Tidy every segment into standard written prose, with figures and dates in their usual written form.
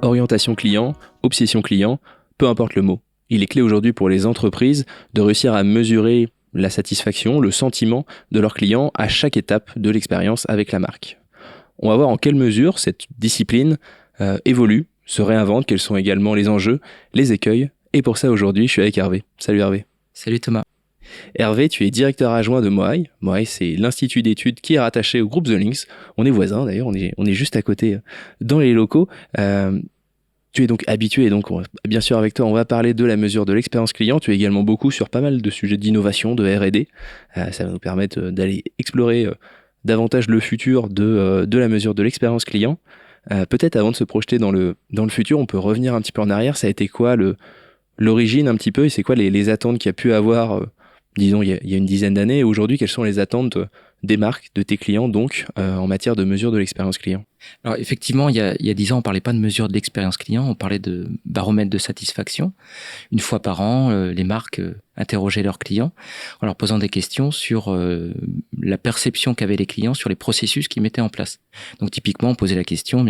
Orientation client, obsession client, peu importe le mot. Il est clé aujourd'hui pour les entreprises de réussir à mesurer la satisfaction, le sentiment de leurs clients à chaque étape de l'expérience avec la marque. On va voir en quelle mesure cette discipline évolue, se réinvente, quels sont également les enjeux, les écueils. Et pour ça, aujourd'hui, je suis avec Hervé. Salut Hervé. Salut Thomas. Hervé, tu es directeur adjoint de Moai. Moai, c'est l'institut d'études qui est rattaché au groupe The Links. On est voisins d'ailleurs, on est juste à côté dans les locaux. Tu es donc habitué et donc bien sûr avec toi on va parler de la mesure de l'expérience client. Tu es également beaucoup sur pas mal de sujets d'innovation, de R&D. Ça va nous permettre d'aller explorer davantage le futur de la mesure de l'expérience client. Peut-être avant de se projeter dans le futur, on peut revenir un petit peu en arrière. Ça a été quoi l'origine un petit peu et c'est quoi les attentes qu'il y a pu avoir disons il y a une dizaine d'années et aujourd'hui quelles sont les attentes des marques, de tes clients donc en matière de mesure de l'expérience client? Alors effectivement, il y a 10 ans, on parlait pas de mesure de l'expérience client, on parlait de baromètre de satisfaction. Une fois par an, les marques interrogeaient leurs clients en leur posant des questions sur la perception qu'avaient les clients sur les processus qu'ils mettaient en place. Donc typiquement, on posait la question,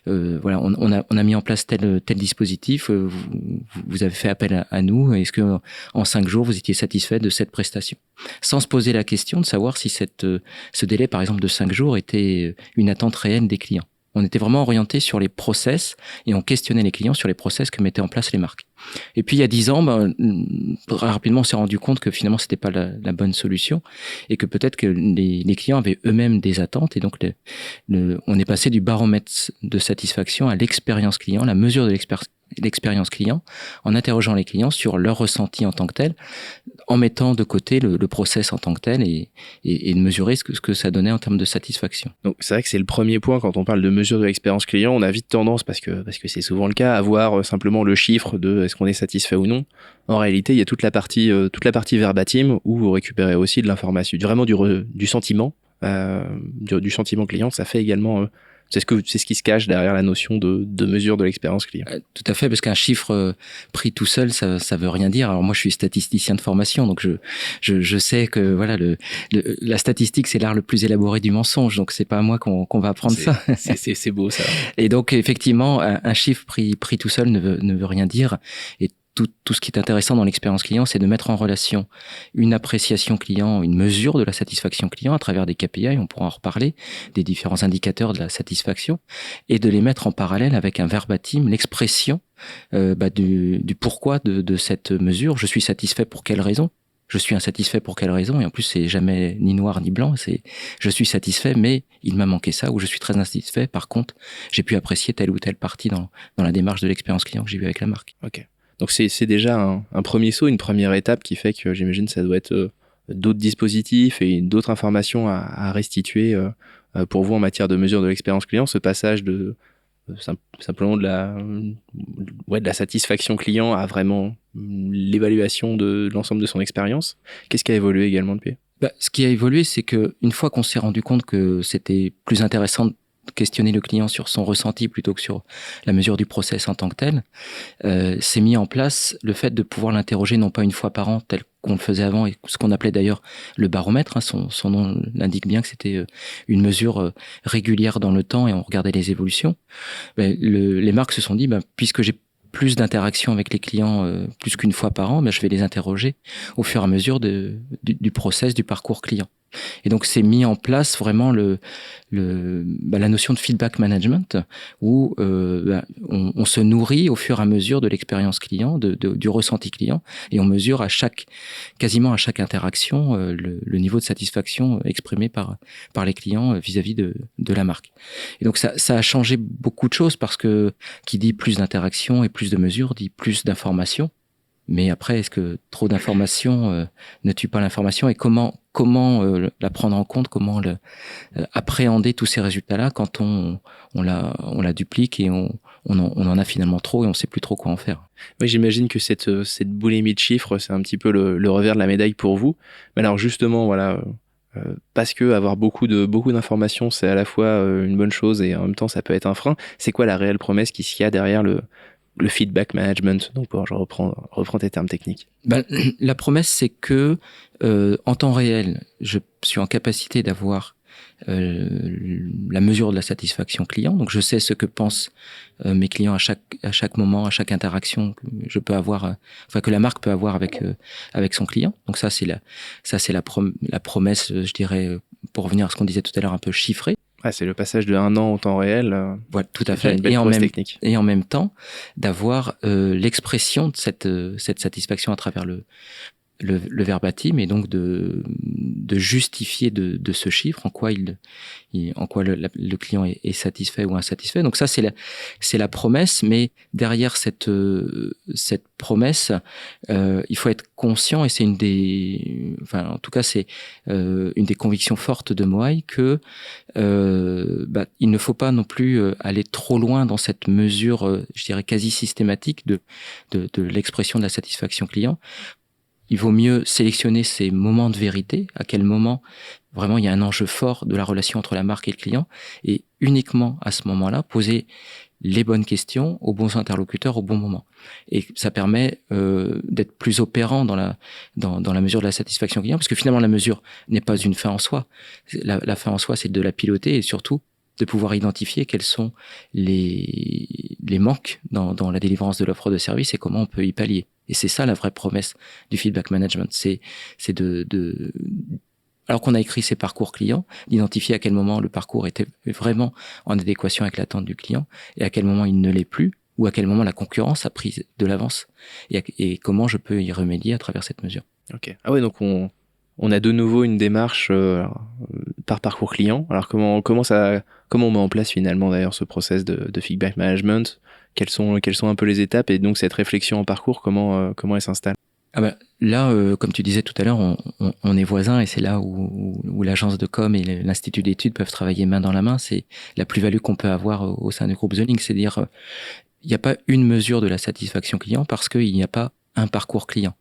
voilà, on a mis en place tel dispositif, vous avez fait appel à nous, est-ce que en 5 jours vous étiez satisfait de cette prestation? Sans se poser la question de savoir si ce délai, par exemple, de 5 jours était une attente réelle des clients. On était vraiment orienté sur les process et on questionnait les clients sur les process que mettaient en place les marques. Et puis il y a 10 ans, rapidement on s'est rendu compte que finalement c'était pas la bonne solution et que peut-être que les clients avaient eux-mêmes des attentes et donc on est passé du baromètre de satisfaction à l'expérience client, la mesure de l'expérience client, en interrogeant les clients sur leur ressenti en tant que tel, en mettant de côté le process en tant que tel et de mesurer ce que ça donnait en termes de satisfaction. Donc c'est vrai que c'est le premier point quand on parle de mesure de l'expérience client, on a vite tendance, parce que c'est souvent le cas, à voir simplement le chiffre de est-ce qu'on est satisfait ou non. En réalité, il y a toute la partie verbatim où vous récupérez aussi de l'information, vraiment du sentiment, du sentiment client. Ça fait également c'est ce qui se cache derrière la notion de mesure de l'expérience client. Tout à fait, parce qu'un chiffre pris tout seul, ça veut rien dire. Alors moi, je suis statisticien de formation, donc je sais que voilà, la statistique, c'est l'art le plus élaboré du mensonge. Donc c'est pas à moi qu'on va apprendre ça. C'est beau ça. Et donc effectivement, un chiffre pris tout seul ne veut rien dire. Et tout ce qui est intéressant dans l'expérience client, c'est de mettre en relation une appréciation client, une mesure de la satisfaction client à travers des KPI, on pourra en reparler, des différents indicateurs de la satisfaction, et de les mettre en parallèle avec un verbatim, l'expression du pourquoi de cette mesure. Je suis satisfait pour quelle raison? Je suis insatisfait pour quelle raison? Et en plus, c'est jamais ni noir ni blanc, c'est je suis satisfait, mais il m'a manqué ça, ou je suis très insatisfait, par contre, j'ai pu apprécier telle ou telle partie dans la démarche de l'expérience client que j'ai eue avec la marque. Ok. Donc c'est déjà un premier saut, une première étape qui fait que j'imagine ça doit être d'autres dispositifs et d'autres informations à restituer pour vous en matière de mesure de l'expérience client, ce passage de simplement de la satisfaction client à vraiment l'évaluation de l'ensemble de son expérience. Qu'est-ce qui a évolué également depuis? Ce qui a évolué, c'est que une fois qu'on s'est rendu compte que c'était plus intéressant questionner le client sur son ressenti plutôt que sur la mesure du process en tant que tel, s'est mis en place le fait de pouvoir l'interroger non pas une fois par an tel qu'on le faisait avant et ce qu'on appelait d'ailleurs le baromètre, hein, son nom l'indique bien que c'était une mesure régulière dans le temps et on regardait les évolutions. Les marques se sont dit puisque j'ai plus d'interactions avec les clients plus qu'une fois par an, je vais les interroger au fur et à mesure du process, du parcours client. Et donc c'est mis en place vraiment la notion de feedback management où on se nourrit au fur et à mesure de l'expérience client, du ressenti client, et on mesure quasiment à chaque interaction le niveau de satisfaction exprimé par les clients vis-à-vis de la marque. Et donc ça a changé beaucoup de choses parce que qui dit plus d'interaction et plus de mesures dit plus d'informations. Mais après, est-ce que trop d'informations ne tue pas l'information? Et comment la prendre en compte, comment appréhender tous ces résultats-là quand on la duplique et on en a finalement trop et on ne sait plus trop quoi en faire. Oui, j'imagine que cette boulimie de chiffres, c'est un petit peu le revers de la médaille pour vous. Mais alors justement, voilà, parce que avoir beaucoup d'informations, c'est à la fois une bonne chose et en même temps, ça peut être un frein. C'est quoi la réelle promesse qu'il y a derrière le feedback management? Donc, je reprends tes termes techniques. La promesse, c'est que en temps réel, je suis en capacité d'avoir la mesure de la satisfaction client. Donc je sais ce que pensent mes clients à chaque moment, à chaque interaction que je peux avoir, que la marque peut avoir avec son client. Donc ça c'est la promesse, je dirais, pour revenir à ce qu'on disait tout à l'heure, un peu chiffrée. Ah, c'est le passage de 1 an au temps réel. Voilà, tout à fait. Une belle prouesse technique. Et en même temps, d'avoir l'expression de cette satisfaction à travers le verbatim, et donc de justifier de ce chiffre en quoi le client est satisfait ou insatisfait. Donc ça c'est la promesse, mais derrière cette promesse, il faut être conscient, et c'est une des convictions fortes de Moai, que il ne faut pas non plus aller trop loin dans cette mesure, je dirais quasi systématique de l'expression de la satisfaction client. Il vaut mieux sélectionner ces moments de vérité, à quel moment vraiment il y a un enjeu fort de la relation entre la marque et le client, et uniquement à ce moment-là, poser les bonnes questions aux bons interlocuteurs au bon moment. Et ça permet d'être plus opérant dans la mesure de la satisfaction client, parce que finalement la mesure n'est pas une fin en soi. La fin en soi, c'est de la piloter, et surtout de pouvoir identifier quels sont les manques dans la délivrance de l'offre de service et comment on peut y pallier. Et c'est ça la vraie promesse du feedback management. C'est alors qu'on a écrit ses parcours clients, d'identifier à quel moment le parcours était vraiment en adéquation avec l'attente du client et à quel moment il ne l'est plus, ou à quel moment la concurrence a pris de l'avance, et comment je peux y remédier à travers cette mesure. Ok. Ah ouais, donc on a de nouveau une démarche par parcours client. Alors comment on met en place finalement d'ailleurs ce process de feedback management? Quelles sont un peu les étapes, et donc cette réflexion en parcours, comment elle s'installe? Là, comme tu disais tout à l'heure, on est voisins, et c'est là où l'agence de com et l'institut d'études peuvent travailler main dans la main. C'est la plus-value qu'on peut avoir au sein du groupe The Link, c'est-à-dire il n'y a pas une mesure de la satisfaction client parce qu'il n'y a pas un parcours client.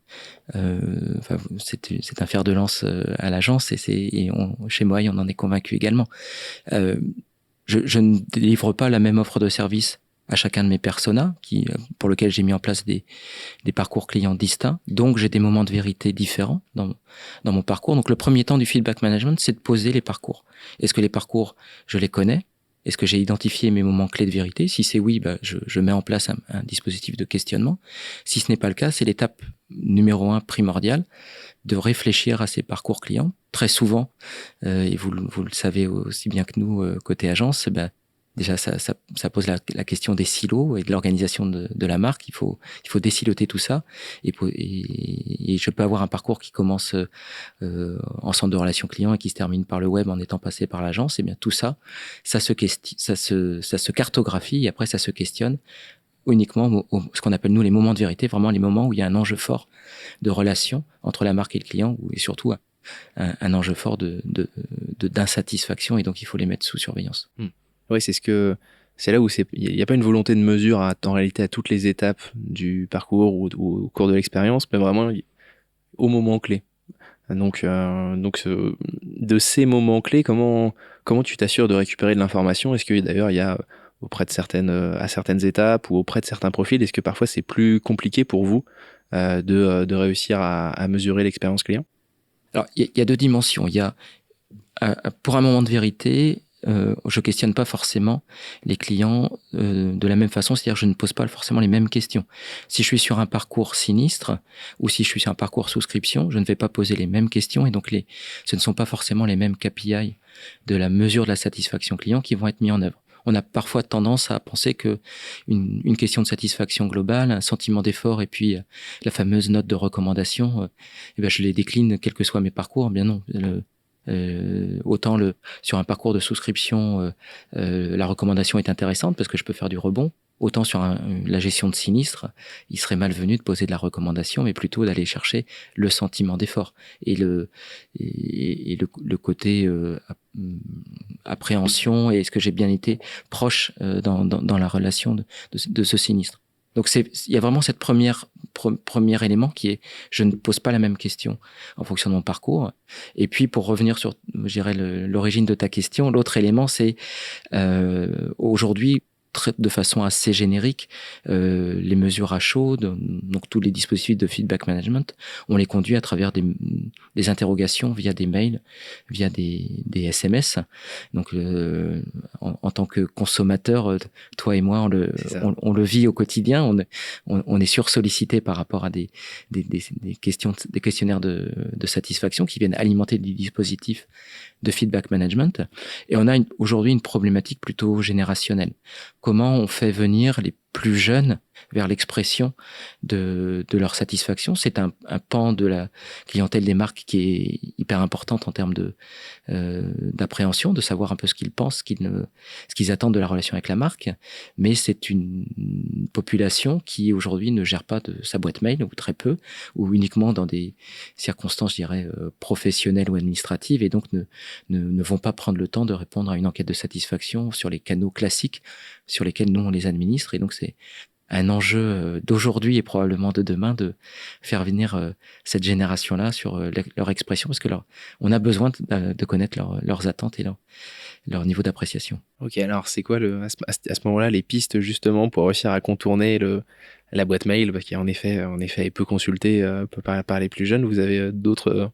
C'est un fer de lance à l'agence, et chez moi, on en est convaincu également. Je ne délivre pas la même offre de service à chacun de mes personas, pour lequel j'ai mis en place des parcours clients distincts. Donc, j'ai des moments de vérité différents dans mon parcours. Donc, le premier temps du feedback management, c'est de poser les parcours. Est-ce que les parcours, je les connais? Est-ce que j'ai identifié mes moments clés de vérité? Si c'est oui, je mets en place un dispositif de questionnement. Si ce n'est pas le cas, c'est l'étape numéro 1 primordiale, de réfléchir à ces parcours clients. Très souvent, et vous le savez aussi bien que nous, côté agence, déjà, ça pose la question des silos et de l'organisation de la marque. Il faut désiloter tout ça, et je peux avoir un parcours qui commence en centre de relations clients et qui se termine par le web en étant passé par l'agence. Et bien tout ça se cartographie, et après ça se questionne uniquement ce qu'on appelle nous les moments de vérité, vraiment les moments où il y a un enjeu fort de relation entre la marque et le client, et surtout un enjeu fort d'insatisfaction, et donc il faut les mettre sous surveillance. Oui, c'est là où il n'y a pas une volonté de mesure en réalité à toutes les étapes du parcours ou au cours de l'expérience, mais vraiment au moment clé. Donc de ces moments clés, comment tu t'assures de récupérer de l'information? Est-ce que d'ailleurs il y a auprès de à certaines étapes ou auprès de certains profils, est-ce que parfois c'est plus compliqué pour vous de réussir à mesurer l'expérience client? Alors il y a 2 dimensions. Il y a pour un moment de vérité, je questionne pas forcément les clients de la même façon, c'est-à-dire que je ne pose pas forcément les mêmes questions. Si je suis sur un parcours sinistre ou si je suis sur un parcours souscription, je ne vais pas poser les mêmes questions, et donc ce ne sont pas forcément les mêmes KPI de la mesure de la satisfaction client qui vont être mis en œuvre. On a parfois tendance à penser que une question de satisfaction globale, un sentiment d'effort, et puis la fameuse note de recommandation, je les décline quels que soient mes parcours. Bien non. Autant sur un parcours de souscription, la recommandation est intéressante parce que je peux faire du rebond. Autant sur la gestion de sinistre, il serait malvenu de poser de la recommandation, mais plutôt d'aller chercher le sentiment d'effort et le côté appréhension, et est-ce que j'ai bien été proche dans la relation de ce sinistre. Donc il y a vraiment cette premier élément qui est, je ne pose pas la même question en fonction de mon parcours. Et puis pour revenir sur, je dirais, l'origine de ta question, l'autre élément, c'est aujourd'hui, de façon assez générique les mesures à chaud, donc tous les dispositifs de feedback management, on les conduit à travers des interrogations via des mails, via des SMS. Donc en tant que consommateur, toi et moi, on le vit au quotidien, on est sursollicité par rapport à des questionnaires de satisfaction qui viennent alimenter des dispositifs de feedback management. Et on a aujourd'hui une problématique plutôt générationnelle. Comment on fait venir les plus jeunes vers l'expression de leur satisfaction? C'est un pan de la clientèle des marques qui est hyper importante en termes d'appréhension, de savoir un peu ce qu'ils pensent, ce qu'ils attendent de la relation avec la marque. Mais c'est une population qui aujourd'hui ne gère pas de sa boîte mail, ou très peu, ou uniquement dans des circonstances, je dirais, professionnelles ou administratives, et donc ne vont pas prendre le temps de répondre à une enquête de satisfaction sur les canaux classiques sur lesquels nous on les administre. Et donc c'est un enjeu d'aujourd'hui et probablement de demain de faire venir cette génération-là sur leur expression, parce que on a besoin de connaître leurs attentes et leur niveau d'appréciation. Ok, alors c'est quoi à ce moment-là les pistes justement pour réussir à contourner la boîte mail, parce qu'en effet, est peu consultée par les plus jeunes. Vous avez d'autres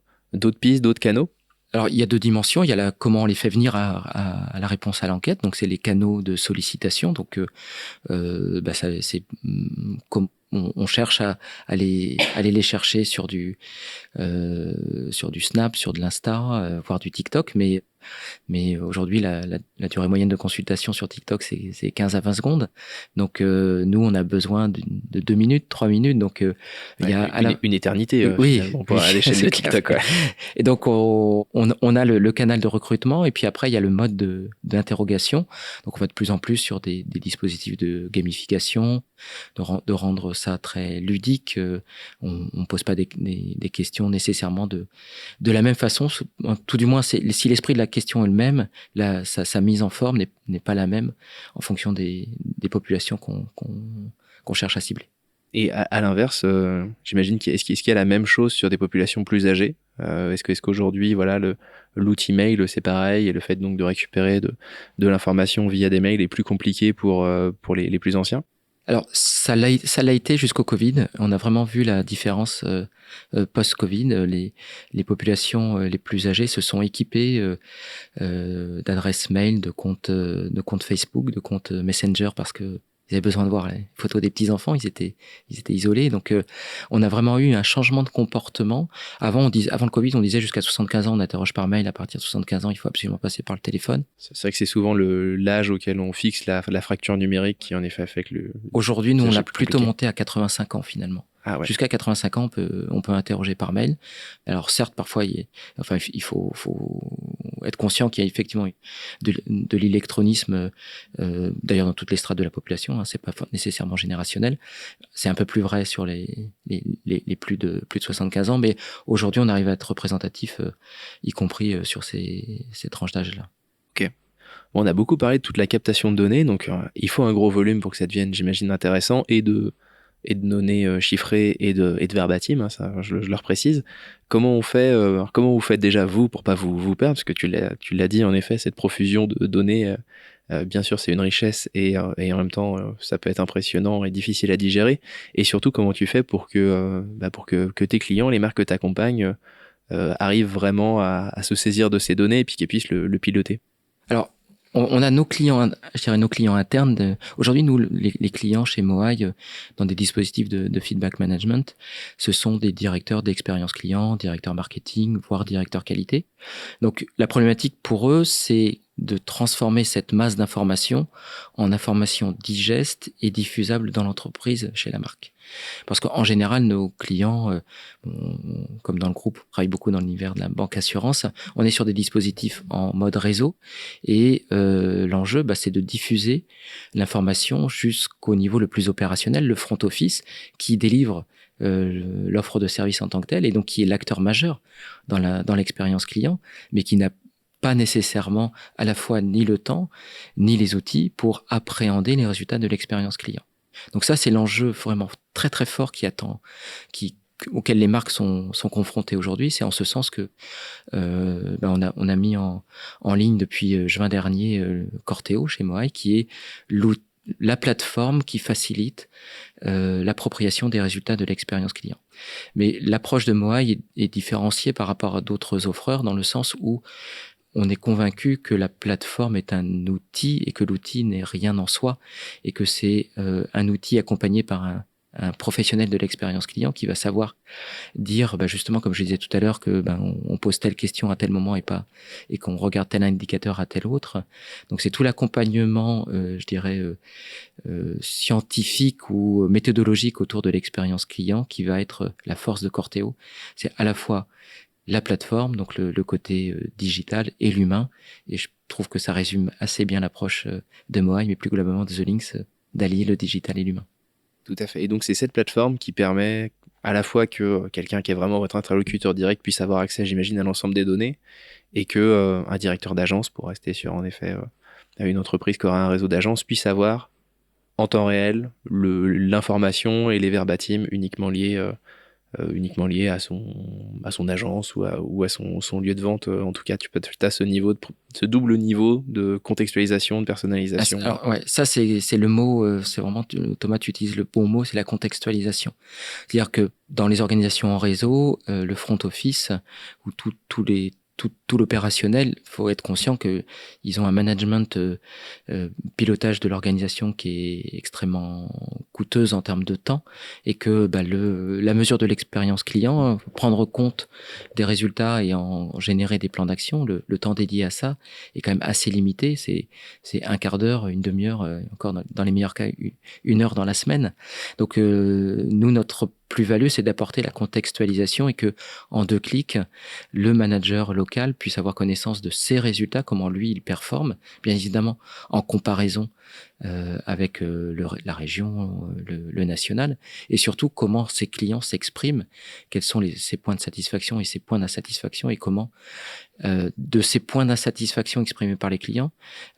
pistes, d'autres canaux? Alors, il y a deux dimensions. Il y a comment on les fait venir à la réponse à l'enquête. Donc, c'est les canaux de sollicitation. Donc, c'est comme on cherche à aller les chercher sur du Snap, sur de l'Insta, voire du TikTok. Mais aujourd'hui, la durée moyenne de consultation sur TikTok, c'est 15 à 20 secondes. Donc, nous, on a besoin de 2 minutes, 3 minutes. Donc, il y a une éternité oui, pour à l'échelle de TikTok. Ouais. Et donc, on a le canal de recrutement, et puis après, il y a le mode d'interrogation. Donc, on va de plus en plus sur des dispositifs de gamification, de rendre ça très ludique. On pose pas des questions nécessairement de la même façon. Tout du moins, si l'esprit de la question est le même, sa mise en forme n'est pas la même en fonction des populations qu'on cherche à cibler. Et à l'inverse, j'imagine est-ce qu'il y a la même chose sur des populations plus âgées? Est-ce qu'aujourd'hui, voilà, l'outil mail, c'est pareil, et le fait donc de récupérer de l'information via des mails est plus compliqué pour les plus anciens? Alors, ça l'a été jusqu'au Covid. On a vraiment vu la différence post-Covid. Les populations les plus âgées se sont équipées d'adresses mail, de comptes Facebook, de comptes Messenger, parce que ils avaient besoin de voir les photos des petits-enfants, ils étaient isolés. Donc, on a vraiment eu un changement de comportement. Avant le Covid, on disait jusqu'à 75 ans, on interroge par mail. À partir de 75 ans, il faut absolument passer par le téléphone. C'est vrai que c'est souvent l'âge auquel on fixe la fracture numérique qui, en effet, fait que Aujourd'hui, nous, on l'a plutôt monté à 85 ans, finalement. Ah ouais. Jusqu'à 85 ans, on peut interroger par mail. Alors certes, parfois, il faut être conscient qu'il y a effectivement de l'électronisme, d'ailleurs dans toutes les strates de la population. C'est pas nécessairement générationnel. C'est un peu plus vrai sur les plus de 75 ans, mais aujourd'hui, on arrive à être représentatif, y compris sur ces tranches d'âge-là. Ok. Bon, on a beaucoup parlé de toute la captation de données, donc il faut un gros volume pour que ça devienne, j'imagine, intéressant, et de données chiffrées et de verbatim, ça je leur précise. Comment vous faites déjà vous pour pas vous perdre, parce que tu l'as dit, en effet, cette profusion de données, bien sûr c'est une richesse, et en même temps ça peut être impressionnant et difficile à digérer. Et surtout, comment tu fais pour que tes clients, les marques que tu accompagnes, arrivent vraiment à se saisir de ces données et puis qu'ils puissent le piloter? Alors, on a nos clients, je dirais nos clients internes. Aujourd'hui, nous, les clients chez Moaï, dans des dispositifs de feedback management, ce sont des directeurs d'expérience client, directeurs marketing, voire directeurs qualité. Donc, la problématique pour eux, c'est de transformer cette masse d'informations en informations digestes et diffusables dans l'entreprise chez la marque. Parce qu'en général, nos clients, comme dans le groupe, on travaille beaucoup dans l'univers de la banque assurance, on est sur des dispositifs en mode réseau, et l'enjeu, c'est de diffuser l'information jusqu'au niveau le plus opérationnel, le front office, qui délivre l'offre de service en tant que telle, et donc qui est l'acteur majeur dans l'expérience client, mais qui n'a pas nécessairement à la fois ni le temps, ni les outils pour appréhender les résultats de l'expérience client. Donc ça, c'est l'enjeu vraiment très très fort auquel les marques sont confrontées aujourd'hui. C'est en ce sens que on a mis en ligne depuis juin dernier Cortéo chez Moaï, qui est la plateforme qui facilite l'appropriation des résultats de l'expérience client. Mais l'approche de Moai est différenciée par rapport à d'autres offreurs dans le sens où on est convaincu que la plateforme est un outil et que l'outil n'est rien en soi et que c'est un outil accompagné par un professionnel de l'expérience client qui va savoir dire, justement, comme je disais tout à l'heure, que on pose telle question à tel moment et qu'on regarde tel indicateur à tel autre. Donc c'est tout l'accompagnement, je dirais, scientifique ou méthodologique autour de l'expérience client qui va être la force de Cortéo. C'est à la fois la plateforme, donc le côté digital et l'humain. Et je trouve que ça résume assez bien l'approche de Moai, mais plus globalement de The Links, d'allier le digital et l'humain. Tout à fait. Et donc c'est cette plateforme qui permet à la fois que quelqu'un qui est vraiment votre interlocuteur direct puisse avoir accès, j'imagine, à l'ensemble des données, et que un directeur d'agence, pour rester sur en effet une entreprise qui aura un réseau d'agences, puisse avoir en temps réel l'information et les verbatims uniquement liés à son agence ou à son lieu de vente. En tout cas, tu as ce double niveau de contextualisation, de personnalisation. Alors, ouais, ça c'est le mot, c'est vraiment, Thomas, tu utilises le bon mot, c'est la contextualisation. C'est-à-dire que dans les organisations en réseau, le front office ou tout l'opérationnel, faut être conscient que ils ont un management, pilotage de l'organisation qui est extrêmement coûteuse en termes de temps et que la mesure de l'expérience client, prendre compte des résultats et en générer des plans d'action, le temps dédié à ça est quand même assez limité. C'est un quart d'heure, une demi-heure, encore dans les meilleurs cas, une heure dans la semaine. Donc nous, notre plus-value, c'est d'apporter la contextualisation et que, en 2 clics, le manager local puisse avoir connaissance de ses résultats, comment lui, il performe, bien évidemment, en comparaison avec la région, le national, et surtout comment ses clients s'expriment, quels sont ses points de satisfaction et ses points d'insatisfaction, et comment, de ces points d'insatisfaction exprimés par les clients,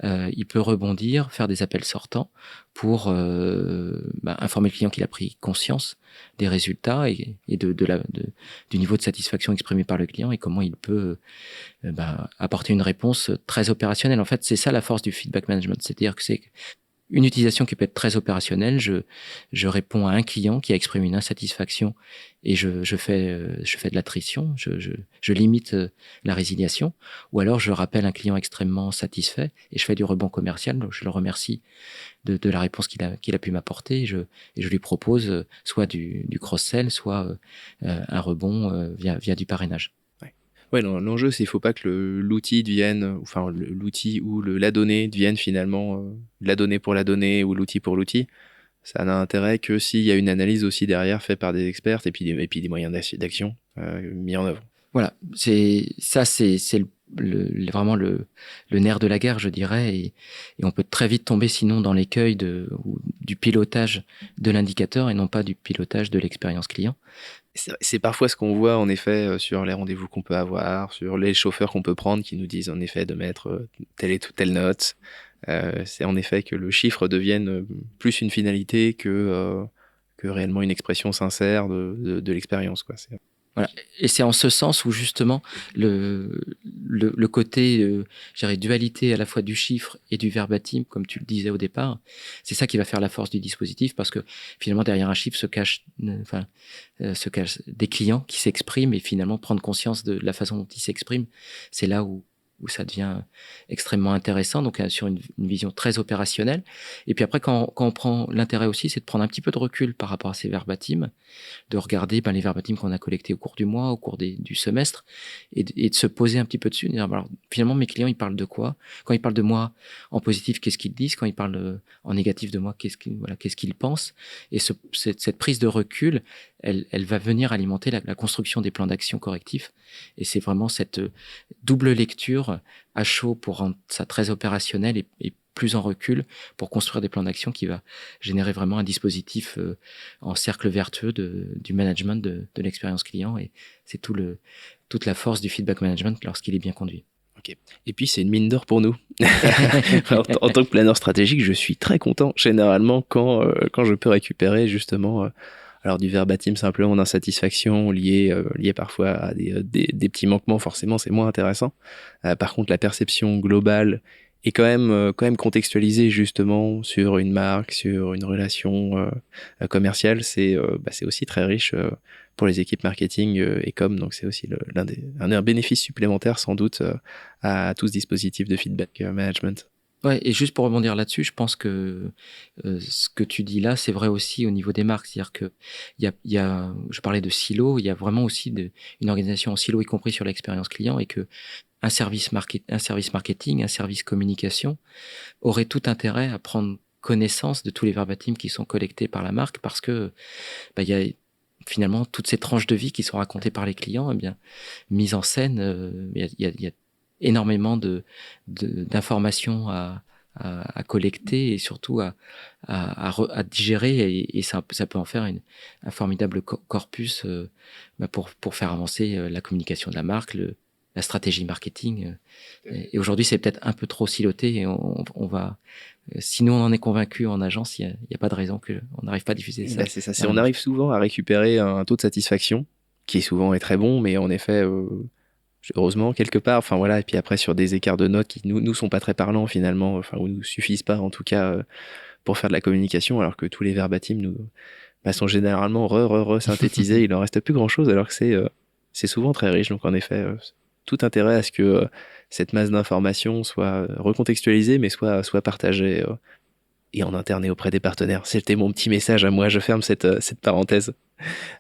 il peut rebondir, faire des appels sortants pour informer le client qu'il a pris conscience des résultats et du niveau de satisfaction exprimé par le client et comment il peut apporter une réponse très opérationnelle. En fait, c'est ça la force du feedback management, c'est-à-dire que c'est une utilisation qui peut être très opérationnelle. Je réponds à un client qui a exprimé une insatisfaction et je fais de l'attrition, je limite la résiliation, ou alors je rappelle un client extrêmement satisfait et je fais du rebond commercial. Donc je le remercie de la réponse qu'il a pu m'apporter et je lui propose soit du cross-sell, soit un rebond via du parrainage. Ouais, l'enjeu, c'est qu'il ne faut pas que l'outil devienne, enfin l'outil ou la donnée devienne finalement la donnée pour la donnée ou l'outil pour l'outil. Ça n'a intérêt que s'il y a une analyse aussi derrière faite par des experts et puis des moyens d'action mis en œuvre. Voilà, c'est vraiment le nerf de la guerre, je dirais, et on peut très vite tomber sinon dans l'écueil du pilotage de l'indicateur et non pas du pilotage de l'expérience client. C'est parfois ce qu'on voit en effet sur les rendez-vous qu'on peut avoir, sur les chauffeurs qu'on peut prendre qui nous disent en effet de mettre telle et telle note. C'est en effet que le chiffre devienne plus une finalité que réellement une expression sincère de l'expérience, quoi. Voilà. Et c'est en ce sens où justement le côté, je dirais, dualité à la fois du chiffre et du verbatim, comme tu le disais au départ, c'est ça qui va faire la force du dispositif, parce que finalement derrière un chiffre se cachent des clients qui s'expriment et finalement prendre conscience de la façon dont ils s'expriment, c'est là où ça devient extrêmement intéressant, donc sur une vision très opérationnelle. Et puis après, quand on prend l'intérêt aussi, c'est de prendre un petit peu de recul par rapport à ces verbatims, de regarder les verbatims qu'on a collectés au cours du mois, au cours du semestre, et de se poser un petit peu dessus, de dire, alors, finalement, mes clients, ils parlent de quoi? Quand ils parlent de moi en positif, qu'est-ce qu'ils disent? Quand ils parlent en négatif de moi, qu'est-ce qu'ils pensent? Et cette prise de recul, elle va venir alimenter la construction des plans d'action correctifs. Et c'est vraiment cette double lecture à chaud pour rendre ça très opérationnel et plus en recul pour construire des plans d'action qui va générer vraiment un dispositif en cercle vertueux du management de l'expérience client. Et c'est toute la force du feedback management lorsqu'il est bien conduit. Okay. Et puis c'est une mine d'or pour nous. Alors, en tant que planeur stratégique, je suis très content généralement quand je peux récupérer justement alors du verbatim simplement d'insatisfaction lié parfois à des petits manquements, forcément c'est moins intéressant. Par contre la perception globale et quand même contextualisé justement sur une marque, sur une relation commerciale, c'est aussi très riche pour les équipes marketing et com. Donc c'est aussi un bénéfice supplémentaire sans doute à tout ce dispositif de feedback management. Ouais, et juste pour rebondir là-dessus, je pense que ce que tu dis là, c'est vrai aussi au niveau des marques. C'est-à-dire que je parlais de silo, il y a vraiment aussi une organisation en silo, y compris sur l'expérience client, et que un service marketing, un service communication aurait tout intérêt à prendre connaissance de tous les verbatims qui sont collectés par la marque, parce que il y a finalement toutes ces tranches de vie qui sont racontées par les clients, eh bien mises en scène. Il y a énormément d'informations à collecter et surtout à digérer, et ça peut en faire un formidable corpus pour faire avancer la communication de la marque, la stratégie marketing. Et aujourd'hui, c'est peut-être un peu trop siloté, et on va, si nous on en est convaincu en agence, il y a pas de raison qu'on n'arrive pas à diffuser ça. C'est ça. On arrive souvent à récupérer un taux de satisfaction qui souvent est très bon, mais en effet, heureusement quelque part. Enfin voilà. Et puis après sur des écarts de notes qui nous sont pas très parlants finalement, enfin ou nous suffisent pas en tout cas pour faire de la communication, alors que tous les verbatims sont généralement synthétisés. Il en reste plus grand chose, alors que c'est souvent très riche. Donc en effet, tout intérêt à ce que cette masse d'informations soit recontextualisée, mais soit partagée et en interne et auprès des partenaires. C'était mon petit message à moi. Je ferme cette parenthèse.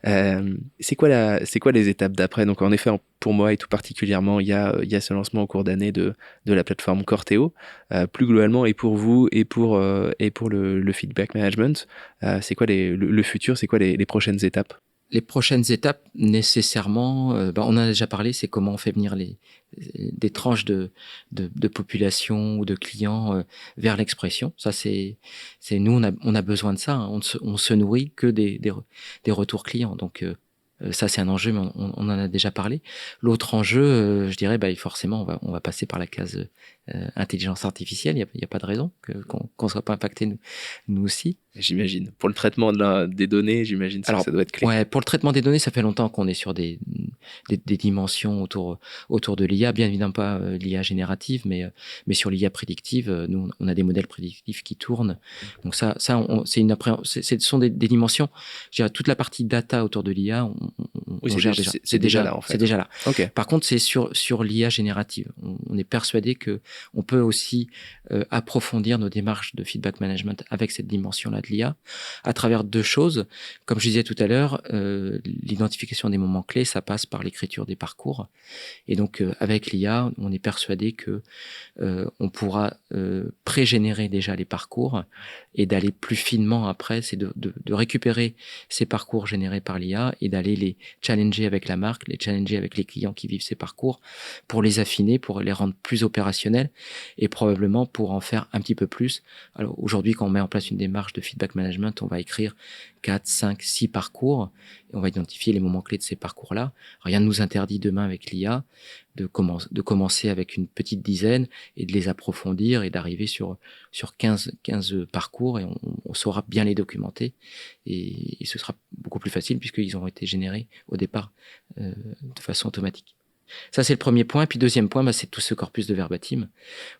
C'est quoi les étapes d'après? Donc en effet, pour moi et tout particulièrement, il y a ce lancement au cours d'année de la plateforme Corteo. Plus globalement, et pour vous et pour le feedback management, c'est quoi le futur? C'est quoi les prochaines étapes? Les prochaines étapes, nécessairement, on en a déjà parlé, c'est comment on fait venir des tranches de population ou de clients vers l'expression. Ça, c'est nous, on a besoin de ça, hein. On se nourrit que des retours clients. Donc, ça, c'est un enjeu, mais on en a déjà parlé. L'autre enjeu, je dirais, forcément, on va passer par la case intelligence artificielle. Il y a pas de raison qu'on soit pas impacté, nous aussi. J'imagine. Pour le traitement des données, j'imagine que ça doit être clé. Ouais, pour le traitement des données, ça fait longtemps qu'on est sur des dimensions autour de l'IA. Bien évidemment pas l'IA générative, mais sur l'IA prédictive. Nous, on a des modèles prédictifs qui tournent. Donc ce sont des dimensions. Je dirais, toute la partie data autour de l'IA, on gère déjà. C'est déjà là, en fait. C'est déjà là. Okay. Par contre, c'est sur l'IA générative. On est persuadé que on peut aussi approfondir nos démarches de feedback management avec cette dimension-là de l'IA à travers deux choses. Comme je disais tout à l'heure, l'identification des moments clés, ça passe par l'écriture des parcours. Et donc, avec l'IA, on est persuadé que on pourra pré-générer déjà les parcours, et d'aller plus finement après, c'est de récupérer ces parcours générés par l'IA et d'aller les challenger avec la marque, les challenger avec les clients qui vivent ces parcours, pour les affiner, pour les rendre plus opérationnels, et probablement pour en faire un petit peu plus. Alors aujourd'hui, quand on met en place une démarche de feedback management, on va écrire 4, 5, 6 parcours, et on va identifier les moments clés de ces parcours-là. Rien ne nous interdit demain avec l'IA de commencer avec une petite dizaine et de les approfondir et d'arriver sur 15 parcours, et on saura bien les documenter, et ce sera beaucoup plus facile puisqu'ils auront été générés au départ de façon automatique. Ça, c'est le premier point. Et puis deuxième point, c'est tout ce corpus de verbatim.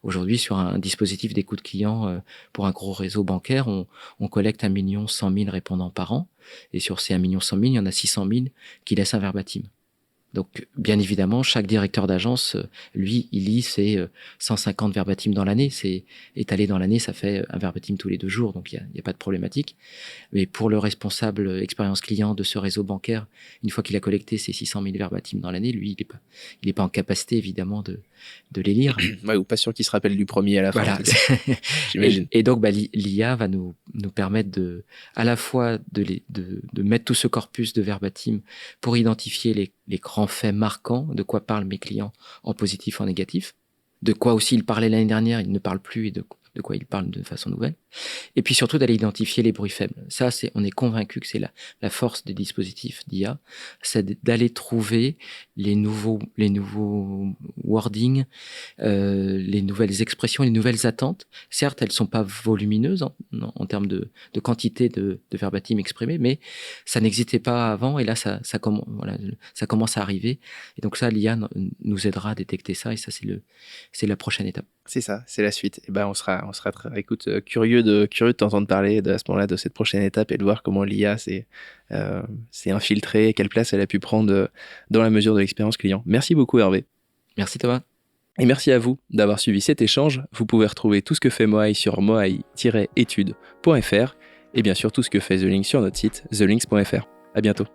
Aujourd'hui, sur un dispositif d'écoute client pour un gros réseau bancaire, on collecte 1 100 000 répondants par an. Et sur ces 1 100 000, il y en a 600 000 qui laissent un verbatim. Donc, bien évidemment, chaque directeur d'agence, lui, il lit ses 150 verbatims dans l'année. C'est étalé dans l'année, ça fait un verbatim tous les 2 jours, donc il y a pas de problématique. Mais pour le responsable expérience client de ce réseau bancaire, une fois qu'il a collecté ses 600 000 verbatims dans l'année, lui, il est pas en capacité, évidemment, de les lire. Ouais, ou pas sûr qu'il se rappelle du premier à la fin. Voilà. J'imagine. Et donc, l'IA va nous permettre à la fois de mettre tout ce corpus de verbatim pour identifier les grands faits marquants, de quoi parlent mes clients en positif, en négatif, de quoi aussi ils parlaient l'année dernière, ils ne parlent plus, et de quoi ils parlent de façon nouvelle. Et puis surtout d'aller identifier les bruits faibles. Ça, on est convaincu que c'est la force des dispositifs d'IA, c'est d'aller trouver les nouveaux wordings, les nouvelles expressions, les nouvelles attentes. Certes, elles sont pas volumineuses en termes de quantité de verbatim exprimé, mais ça n'existait pas avant, et là, ça commence à arriver. Et donc ça, l'IA nous aidera à détecter ça, et ça, c'est la prochaine étape. C'est ça, c'est la suite. Et ben, on sera curieux de t'entendre parler à ce moment-là de cette prochaine étape et de voir comment l'IA s'est infiltrée, quelle place elle a pu prendre dans la mesure de l'expérience client. Merci beaucoup, Hervé. Merci Thomas. Et merci à vous d'avoir suivi cet échange. Vous pouvez retrouver tout ce que fait Moai sur moai-études.fr et bien sûr tout ce que fait The Lynx sur notre site thelinks.fr. À bientôt.